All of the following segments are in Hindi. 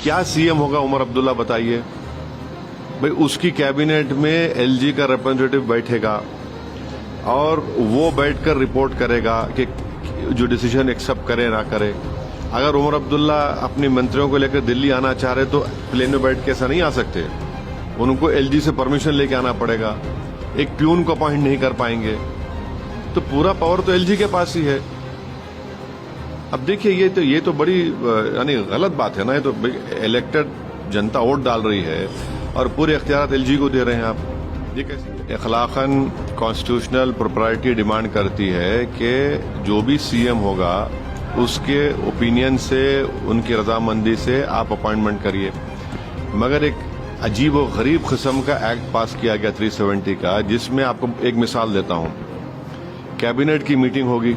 क्या सीएम होगा उमर अब्दुल्ला बताइए। भाई उसकी कैबिनेट में एलजी का रिप्रेजेंटेटिव बैठेगा और वो बैठकर रिपोर्ट करेगा कि जो डिसीजन एक्सेप्ट करे ना करे। अगर उमर अब्दुल्ला अपने मंत्रियों को लेकर दिल्ली आना चाह रहे तो प्लेन में बैठ के ऐसा नहीं आ सकते, उनको एलजी से परमिशन लेके आना पड़ेगा, एक प्यून को अपॉइंट नहीं कर पाएंगे। तो पूरा पावर तो एलजी के पास ही है। अब देखिए ये तो बड़ी यानी गलत बात है ना। ये तो इलेक्टेड जनता वोट डाल रही है और पूरे इख्तियार एलजी को दे रहे हैं आप। ये कैसे? अखलाकन कॉन्स्टिट्यूशनल प्रोप्राइटी डिमांड करती है कि जो भी सीएम होगा उसके ओपिनियन से, उनकी रजामंदी से आप अपॉइंटमेंट करिए। मगर एक अजीब और गरीब किस्म का एक्ट पास किया गया 370 का, जिसमें आपको एक मिसाल देता हूं। कैबिनेट की मीटिंग होगी,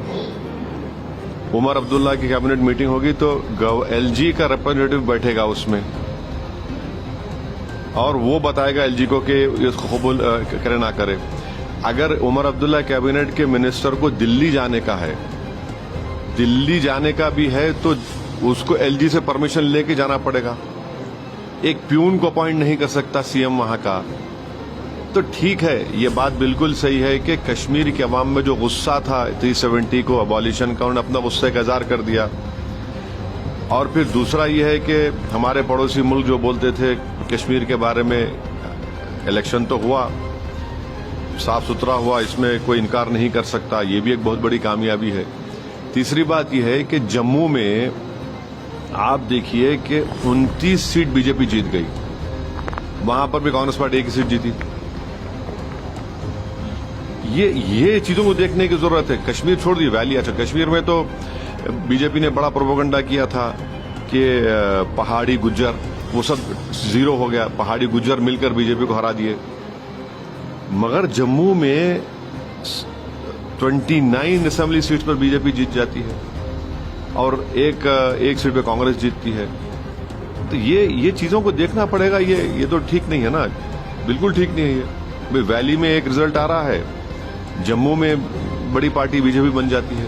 उमर अब्दुल्ला की कैबिनेट मीटिंग होगी तो एलजी का रिप्रेजेंटेटिव बैठेगा उसमें और वो बताएगा एलजी को कि इसको कबूल करे ना करे। अगर उमर अब्दुल्ला कैबिनेट के मिनिस्टर को दिल्ली जाने का है, दिल्ली जाने का भी है, तो उसको एलजी से परमिशन लेके जाना पड़ेगा। एक प्यून को अपॉइंट नहीं कर सकता सीएम वहां का। तो ठीक है, ये बात बिल्कुल सही है कि कश्मीर के अवाम में जो गुस्सा था 370 को अबॉलिशन का, उन्होंने अपना गुस्सा का इजहार कर दिया। और फिर दूसरा ये है कि हमारे पड़ोसी मुल्क जो बोलते थे कश्मीर के बारे में, इलेक्शन तो हुआ, साफ सुथरा हुआ, इसमें कोई इनकार नहीं कर सकता, ये भी एक बहुत बड़ी कामयाबी है। तीसरी बात यह है कि जम्मू में आप देखिए कि 29 सीट बीजेपी जीत गई, वहां पर भी कांग्रेस पार्टी एक सीट जीती। ये चीजों को देखने की जरूरत है। कश्मीर छोड़ दी, वैली। अच्छा, कश्मीर में तो बीजेपी ने बड़ा प्रोपेगेंडा किया था कि पहाड़ी गुज्जर, वो सब जीरो हो गया, पहाड़ी गुज्जर मिलकर बीजेपी को हरा दिए। मगर जम्मू में 29 असेंबली सीट्स पर बीजेपी जीत जाती है और एक सीट पे कांग्रेस जीतती है। तो ये चीजों को देखना पड़ेगा। ये तो ठीक नहीं है ना, बिल्कुल ठीक नहीं है ये। वैली में एक रिजल्ट आ रहा है, जम्मू में बड़ी पार्टी बीजेपी बन जाती है।